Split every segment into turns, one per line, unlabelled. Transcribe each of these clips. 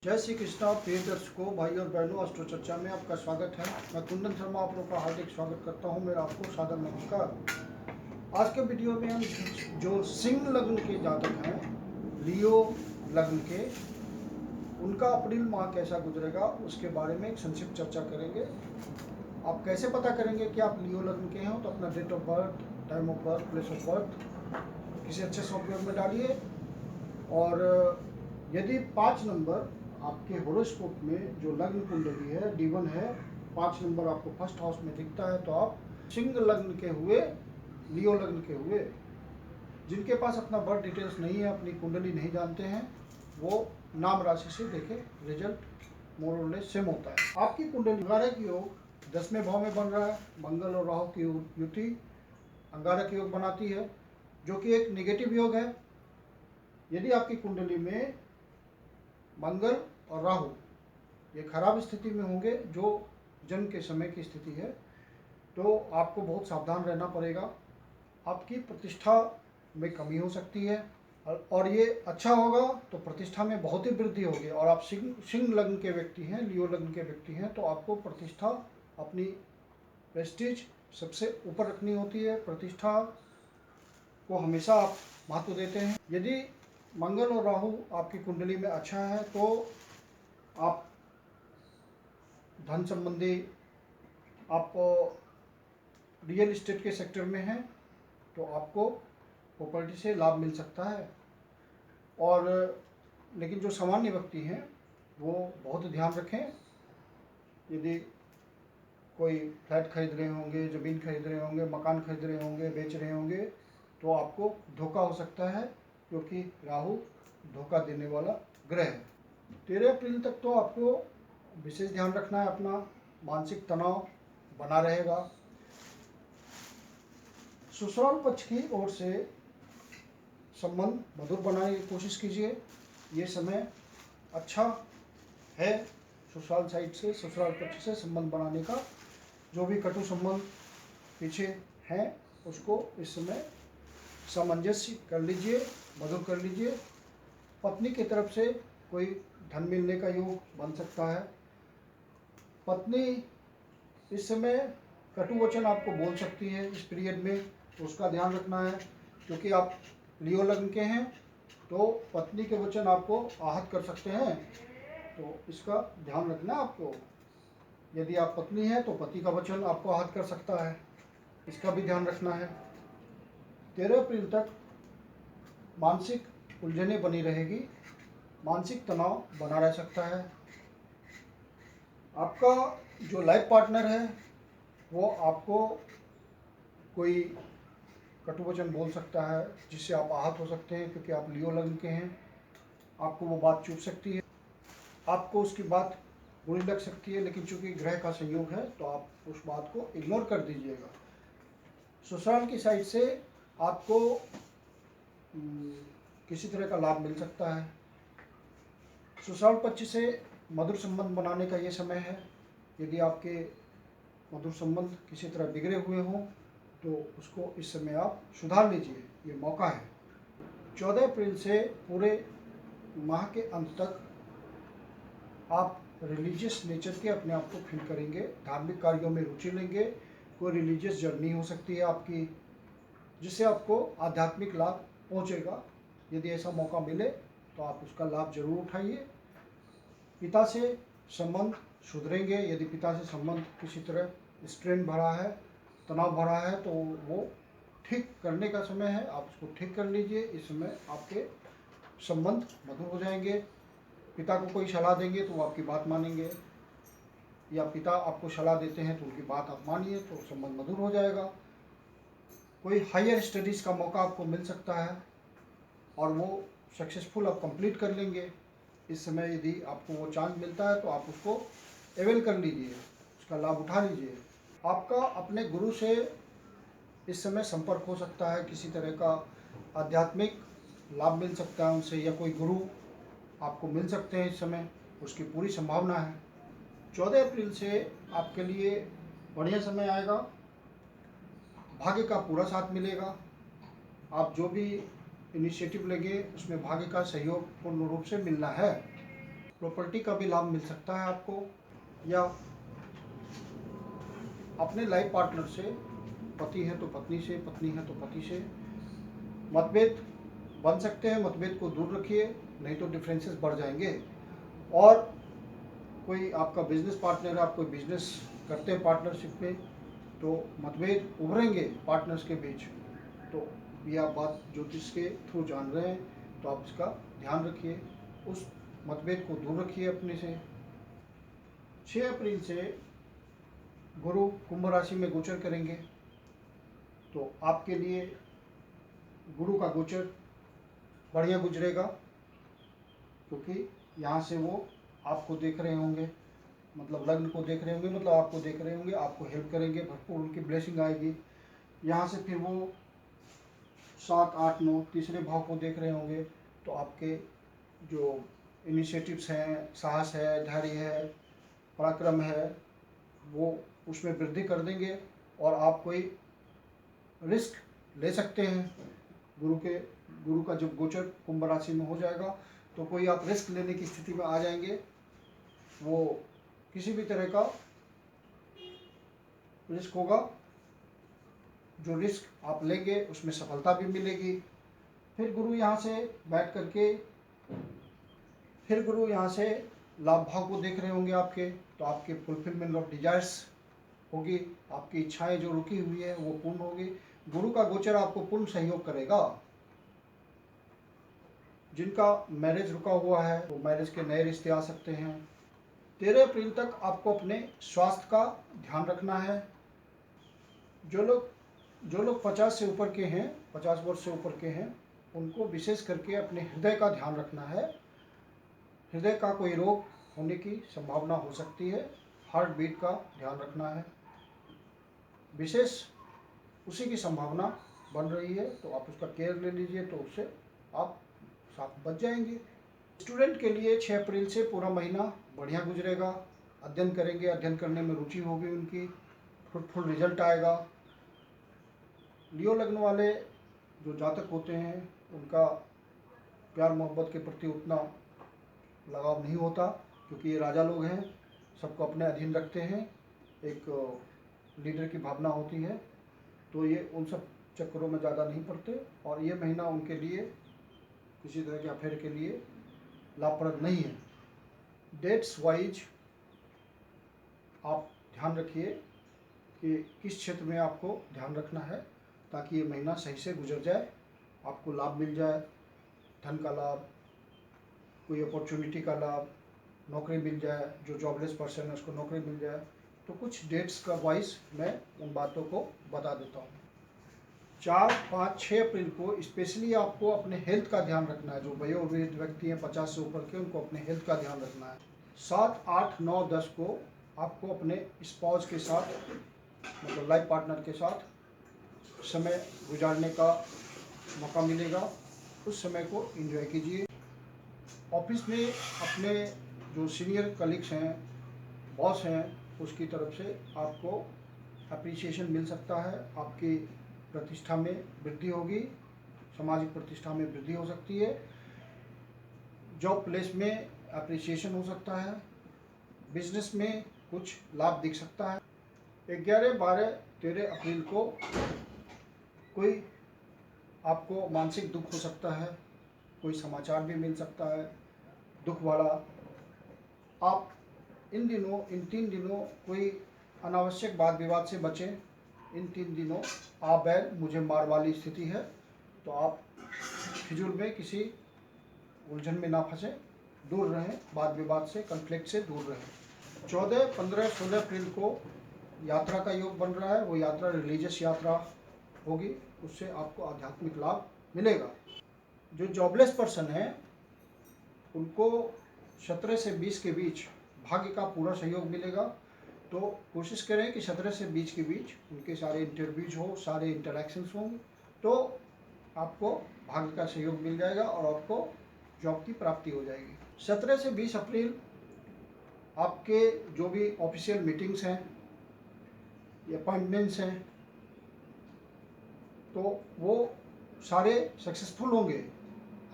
जय श्री कृष्णा प्रिय दर्शकों, भाई और बहनों, अस्ट्रो चर्चा में आपका स्वागत है। मैं कुंदन शर्मा आप लोगों का हार्दिक स्वागत करता हूं। मेरा आपको सादर नमस्कार। आज के वीडियो में हम जो सिंह लग्न के जातक हैं, लियो लग्न के, उनका अप्रैल माह कैसा गुजरेगा उसके बारे में एक संक्षिप्त चर्चा करेंगे। आप कैसे पता करेंगे कि आप लियो लग्न के हैं? तो अपना date of birth, time of birth, place of birth किसी अच्छे सॉफ्टवेयर में डालिए। और यदि 5 नंबर आपके होरोस्कोप में जो लग्न कुंडली है, D1 है, 5 नंबर आपको फर्स्ट हाउस में दिखता है, तो आप सिंह लग्न के हुए, लियो लग्न के हुए। जिनके पास अपना बर्थ डिटेल्स नहीं है, अपनी कुंडली नहीं जानते हैं, वो नाम राशि से देखें, रिजल्ट मोर और लेस सेम होता है। आपकी कुंडली अंगारक योग 10वें भाव में बन रहा है। मंगल और राहु की युति अंगारक योग बनाती है, जो कि एक नेगेटिव योग है। यदि आपकी कुंडली में मंगल और राहु ये खराब स्थिति में होंगे, जो जन्म के समय की स्थिति है, तो आपको बहुत सावधान रहना पड़ेगा। आपकी प्रतिष्ठा में कमी हो सकती है, और ये अच्छा होगा तो प्रतिष्ठा में बहुत ही वृद्धि होगी। और आप सिंह लग्न के व्यक्ति हैं, लियो लग्न के व्यक्ति हैं, तो आपको प्रतिष्ठा, अपनी प्रेस्टीज सबसे ऊपर रखनी होती है। प्रतिष्ठा को हमेशा आप महत्व देते हैं। यदि मंगल और राहु आपकी कुंडली में अच्छा है, तो आप धन संबंधी, आप रियल इस्टेट के सेक्टर में हैं, तो आपको प्रॉपर्टी से लाभ मिल सकता है। और लेकिन जो सामान्य व्यक्ति हैं, वो बहुत ध्यान रखें। यदि कोई फ्लैट खरीद रहे होंगे, ज़मीन खरीद रहे होंगे, मकान खरीद रहे होंगे, बेच रहे होंगे, तो आपको धोखा हो सकता है, क्योंकि राहु धोखा देने वाला ग्रह है। 13 अप्रैल तक तो आपको विशेष ध्यान रखना है। अपना मानसिक तनाव बना रहेगा। ससुराल पक्ष की ओर से संबंध मधुर बनाने की कोशिश कीजिए। ये समय अच्छा है ससुराल साइड से, ससुराल पक्ष से संबंध बनाने का। जो भी कटु संबंध पीछे हैं, उसको इस समय सामंजस्य कर लीजिए, मधुर कर लीजिए। पत्नी की तरफ से कोई धन मिलने का योग बन सकता है। पत्नी इस समय कटु वचन आपको बोल सकती है इस पीरियड में, तो उसका ध्यान रखना है। क्योंकि आप लियो लग्न के हैं, तो पत्नी के वचन आपको आहत कर सकते हैं, तो इसका ध्यान रखना है आपको। यदि आप पत्नी हैं, तो पति का वचन आपको आहत कर सकता है, इसका भी ध्यान रखना है। 13 अप्रैल तक मानसिक उलझने बनी रहेगी, मानसिक तनाव बना रह सकता है। आपका जो लाइफ पार्टनर है, वो आपको कोई कटुवचन बोल सकता है, जिससे आप आहत हो सकते हैं। क्योंकि आप लियो लग्न के हैं, आपको वो बात चुभ सकती है, आपको उसकी बात बुरी लग सकती है। लेकिन चूंकि ग्रह का संयोग है, तो आप उस बात को इग्नोर कर दीजिएगा। ससुराल की साइड से आपको किसी तरह का लाभ मिल सकता है। ससुराल पक्ष से मधुर संबंध बनाने का ये समय है। यदि आपके मधुर संबंध किसी तरह बिगड़े हुए हों, तो उसको इस समय आप सुधार लीजिए, ये मौका है। 14 अप्रैल से पूरे माह के अंत तक आप रिलीजियस नेचर के अपने आप को फील करेंगे, धार्मिक कार्यों में रुचि लेंगे। कोई रिलीजियस जर्नी हो सकती है आपकी, जिससे आपको आध्यात्मिक लाभ पहुंचेगा। यदि ऐसा मौका मिले, तो आप उसका लाभ जरूर उठाइए। पिता से संबंध सुधरेंगे। यदि पिता से संबंध किसी तरह स्ट्रेन भरा है, तनाव भरा है, तो वो ठीक करने का समय है, आप उसको ठीक कर लीजिए। इस समय आपके संबंध मधुर हो जाएंगे। पिता को कोई सलाह देंगे तो वो आपकी बात मानेंगे, या पिता आपको सलाह देते हैं तो उनकी बात आप मानिए, तो संबंध मधुर हो जाएगा। कोई हायर स्टडीज़ का मौका आपको मिल सकता है, और वो सक्सेसफुल आप कंप्लीट कर लेंगे। इस समय यदि आपको वो चांस मिलता है, तो आप उसको अवेल कर लीजिए, उसका लाभ उठा लीजिए। आपका अपने गुरु से इस समय संपर्क हो सकता है, किसी तरह का आध्यात्मिक लाभ मिल सकता है उनसे, या कोई गुरु आपको मिल सकते हैं इस समय, उसकी पूरी संभावना है। 14 अप्रैल से आपके लिए बढ़िया समय आएगा, भाग्य का पूरा साथ मिलेगा। आप जो भी इनिशिएटिव लेंगे, उसमें भाग्य का सहयोग पूर्ण रूप से मिलना है। प्रॉपर्टी का भी लाभ मिल सकता है आपको, या अपने लाइफ पार्टनर से, पति है तो पत्नी से, पत्नी है तो पति से मतभेद बन सकते हैं। मतभेद को दूर रखिए, नहीं तो डिफरेंसेस बढ़ जाएंगे। और कोई आपका बिजनेस पार्टनर है, आप कोई बिजनेस करते हैं पार्टनरशिप में, तो मतभेद उभरेंगे पार्टनर्स के बीच। तो ये आप बात ज्योतिष के थ्रू जान रहे हैं, तो आप इसका ध्यान रखिए, उस मतभेद को दूर रखिए अपने से। 6 अप्रैल से गुरु कुंभ राशि में गोचर करेंगे, तो आपके लिए गुरु का गोचर बढ़िया गुजरेगा, क्योंकि यहाँ से वो आपको देख रहे होंगे, मतलब लग्न को देख रहे होंगे, मतलब आपको देख रहे होंगे, आपको हेल्प करेंगे, भरपूर उनकी ब्लेसिंग आएगी। यहाँ से फिर वो 7, 8, 9 तीसरे भाव को देख रहे होंगे, तो आपके जो इनिशिएटिव्स हैं, साहस है, धैर्य है, पराक्रम है, वो उसमें वृद्धि कर देंगे और आप कोई रिस्क ले सकते हैं। गुरु का जब गोचर कुंभ राशि में हो जाएगा, तो कोई आप रिस्क लेने की स्थिति में आ जाएंगे। वो किसी भी तरह का रिस्क होगा, जो रिस्क आप लेंगे उसमें सफलता भी मिलेगी। फिर गुरु यहाँ से बैठ करके, फिर गुरु यहाँ से लाभ भाव को देख रहे होंगे आपके, तो आपके फुलफिलमेंट ऑफ डिजायर्स होगी, आपकी इच्छाएं जो रुकी हुई है वो पूर्ण होगी। गुरु का गोचर आपको पूर्ण सहयोग करेगा। जिनका मैरिज रुका हुआ है, वो मैरिज के नए रिश्ते आ सकते हैं। 13 अप्रैल तक आपको अपने स्वास्थ्य का ध्यान रखना है। जो लोग 50 से ऊपर के हैं, 50 वर्ष से ऊपर के हैं, उनको विशेष करके अपने हृदय का ध्यान रखना है। हृदय का कोई रोग होने की संभावना हो सकती है, हार्ट बीट का ध्यान रखना है, विशेष उसी की संभावना बन रही है, तो आप उसका केयर ले लीजिए, तो उससे आप साथ बच जाएंगे। स्टूडेंट के लिए 6 अप्रैल से पूरा महीना बढ़िया गुजरेगा। अध्ययन करेंगे, अध्ययन करने में रुचि होगी उनकी, फ्रूटफुल रिजल्ट आएगा। लियो लग्न वाले जो जातक होते हैं, उनका प्यार मोहब्बत के प्रति उतना लगाव नहीं होता, क्योंकि ये राजा लोग हैं, सबको अपने अधीन रखते हैं, एक लीडर की भावना होती है, तो ये उन सब चक्करों में ज़्यादा नहीं पड़ते। और ये महीना उनके लिए किसी तरह के अफेयर के लिए लाभप्रद नहीं है। डेट्स वाइज आप ध्यान रखिए कि किस क्षेत्र में आपको ध्यान रखना है, ताकि ये महीना सही से गुजर जाए, आपको लाभ मिल जाए, धन का लाभ, कोई अपॉर्चुनिटी का लाभ, नौकरी मिल जाए, जो जॉबलेस पर्सन है उसको नौकरी मिल जाए। तो कुछ डेट्स का वाइज मैं उन बातों को बता देता हूँ। 4, 5, 6 अप्रैल को स्पेशली आपको अपने हेल्थ का ध्यान रखना है। जो वयोवृद्ध व्यक्ति हैं 50 से ऊपर के, उनको अपने हेल्थ का ध्यान रखना है। 7, 8, 9, 10 को आपको अपने स्पाउस के साथ, मतलब लाइफ पार्टनर के साथ समय गुजारने का मौका मिलेगा, उस समय को एंजॉय कीजिए। ऑफिस में अपने जो सीनियर कलीग्स हैं, बॉस हैं, उसकी तरफ से आपको अप्रिसिएशन मिल सकता है, आपकी प्रतिष्ठा में वृद्धि होगी, सामाजिक प्रतिष्ठा में वृद्धि हो सकती है। जॉब प्लेस में अप्रिसिएशन हो सकता है, बिजनेस में कुछ लाभ दिख सकता है। 11, 12, 13 अप्रैल को कोई आपको मानसिक दुख हो सकता है, कोई समाचार भी मिल सकता है दुख वाला। आप इन 3 दिनों कोई अनावश्यक वाद विवाद से बचें। इन 3 दिनों आ बैल मुझे मार वाली स्थिति है, तो आप फिजूल में किसी उलझन में ना फंसे, दूर रहें, वाद विवाद से, कन्फ्लिक्ट से दूर रहें। 14, 15, 16 अप्रैल को यात्रा का योग बन रहा है। वो यात्रा रिलीजियस यात्रा होगी, उससे आपको आध्यात्मिक लाभ मिलेगा। जो जॉबलेस पर्सन है, उनको 17 से 20 के बीच भाग्य का पूरा सहयोग मिलेगा। तो कोशिश करें कि 17 से 20 के बीच उनके सारे इंटरव्यूज हो, सारे इंटरेक्शंस हों, तो आपको भाग्य का सहयोग मिल जाएगा और आपको जॉब की प्राप्ति हो जाएगी। 17 से 20 अप्रैल आपके जो भी ऑफिशियल मीटिंग्स हैं या अपॉइंटमेंट्स हैं, तो वो सारे सक्सेसफुल होंगे,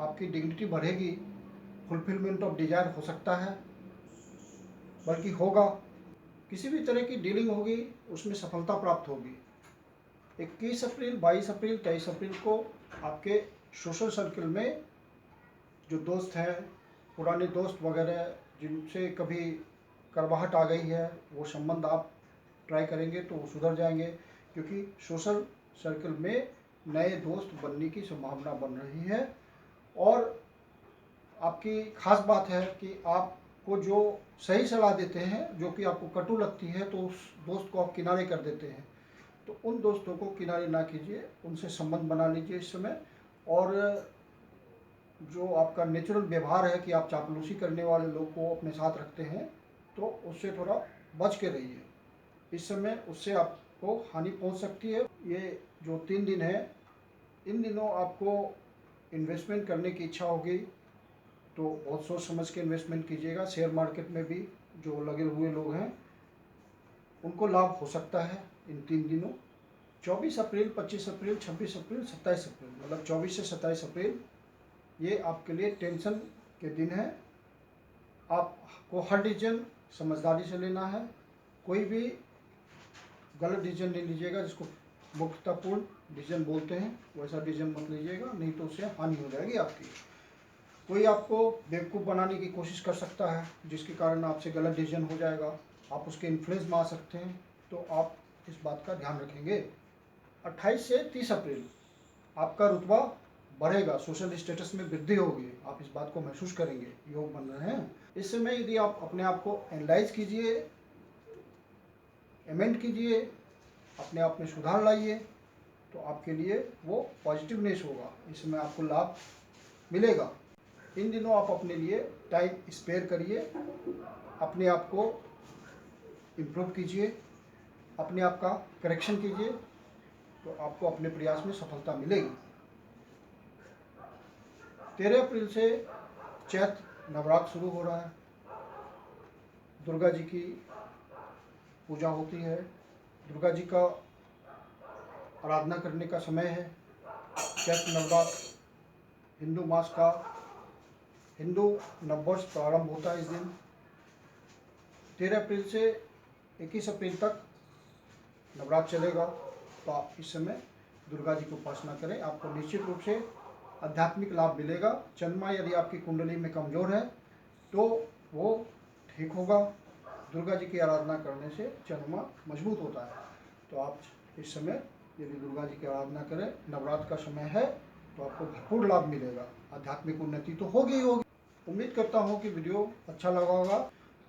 आपकी डिग्निटी बढ़ेगी, फुलफिलमेंट ऑफ डिजायर हो सकता है, बल्कि होगा। किसी भी तरह की डीलिंग होगी उसमें सफलता प्राप्त होगी। 21 अप्रैल, 22 अप्रैल, 23 अप्रैल को आपके सोशल सर्कल में जो दोस्त हैं, पुराने दोस्त वगैरह जिनसे कभी करवाहट आ गई है, वो संबंध आप ट्राई करेंगे तो वो सुधर जाएंगे, क्योंकि सोशल सर्कल में नए दोस्त बनने की संभावना बन रही है। और आपकी खास बात है कि आपको जो सही सलाह देते हैं, जो कि आपको कटु लगती है, तो उस दोस्त को आप किनारे कर देते हैं। तो उन दोस्तों को किनारे ना कीजिए, उनसे संबंध बना लीजिए इस समय। और जो आपका नेचुरल व्यवहार है कि आप चापलूसी करने वाले लोग को अपने साथ रखते हैं, तो उससे थोड़ा बच के रहिए। इस समय उससे आपको हानि पहुंच सकती है। ये जो 3 दिन है, इन दिनों आपको इन्वेस्टमेंट करने की इच्छा होगी तो बहुत सोच समझ के इन्वेस्टमेंट कीजिएगा। शेयर मार्केट में भी जो लगे हुए लोग हैं उनको लाभ हो सकता है इन 3 दिनों। 24 अप्रैल, 25 अप्रैल, 26 अप्रैल, 27 अप्रैल, मतलब 24 से 27 अप्रैल ये आपके लिए टेंशन के दिन है। आपको हर डिसीजन समझदारी से लेना है। कोई भी गलत डिसीजन नहीं लीजिएगा, जिसको मूर्खतापूर्ण डिसीजन बोलते हैं, वैसा डिसीजन मत लीजिएगा, नहीं तो उससे हानि हो जाएगी आपकी। कोई आपको बेवकूफ़ बनाने की कोशिश कर सकता है, जिसके कारण आपसे गलत डिसीजन हो जाएगा, आप उसके इन्फ्लुएंस में आ सकते हैं, तो आप इस बात का ध्यान रखेंगे। 28 से 30 अप्रैल आपका रुतबा बढ़ेगा, सोशल स्टेटस में वृद्धि होगी, आप इस बात को महसूस करेंगे, योग बन रहे हैं। इस समय यदि आप अपने आप को एनालाइज कीजिए, एमेंड कीजिए, अपने आप में सुधार लाइए, तो आपके लिए वो पॉजिटिवनेस होगा, इसमें आपको लाभ मिलेगा। इन दिनों आप अपने लिए टाइम स्पेयर करिए, अपने आप को इम्प्रूव कीजिए, अपने आप का करेक्शन कीजिए, तो आपको अपने प्रयास में सफलता मिलेगी। 13 अप्रैल से चैत्र नवरात्र शुरू हो रहा है। दुर्गा जी की पूजा होती है, दुर्गा जी का आराधना करने का समय है। चैत्र नवरात्र हिंदू मास का हिंदू नववर्ष प्रारंभ होता है इस दिन। 13 अप्रैल से 21 अप्रैल तक नवरात्र चलेगा, तो आप इस समय दुर्गा जी की उपासना करें, आपको निश्चित रूप से आध्यात्मिक लाभ मिलेगा। चंद्रमा यदि आपकी कुंडली में कमज़ोर है तो वो ठीक होगा। दुर्गा जी की आराधना करने से चंद्रमा मजबूत होता है, तो आप इस समय यदि दुर्गा जी की आराधना करें, नवरात्र का समय है, तो आपको भरपूर लाभ मिलेगा, आध्यात्मिक उन्नति तो होगी ही होगी। उम्मीद करता हूँ कि वीडियो अच्छा लगा होगा।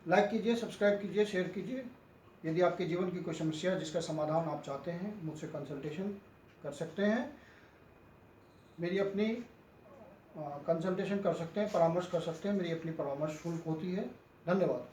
लाइक कीजिए, सब्सक्राइब कीजिए, शेयर कीजिए। यदि आपके जीवन की कोई समस्या है जिसका समाधान आप चाहते हैं, मुझसे कंसल्टेशन कर सकते हैं, मेरी अपनी कंसल्टेशन कर सकते हैं, परामर्श कर सकते हैं, मेरी अपनी परामर्श शुल्क होती है। धन्यवाद।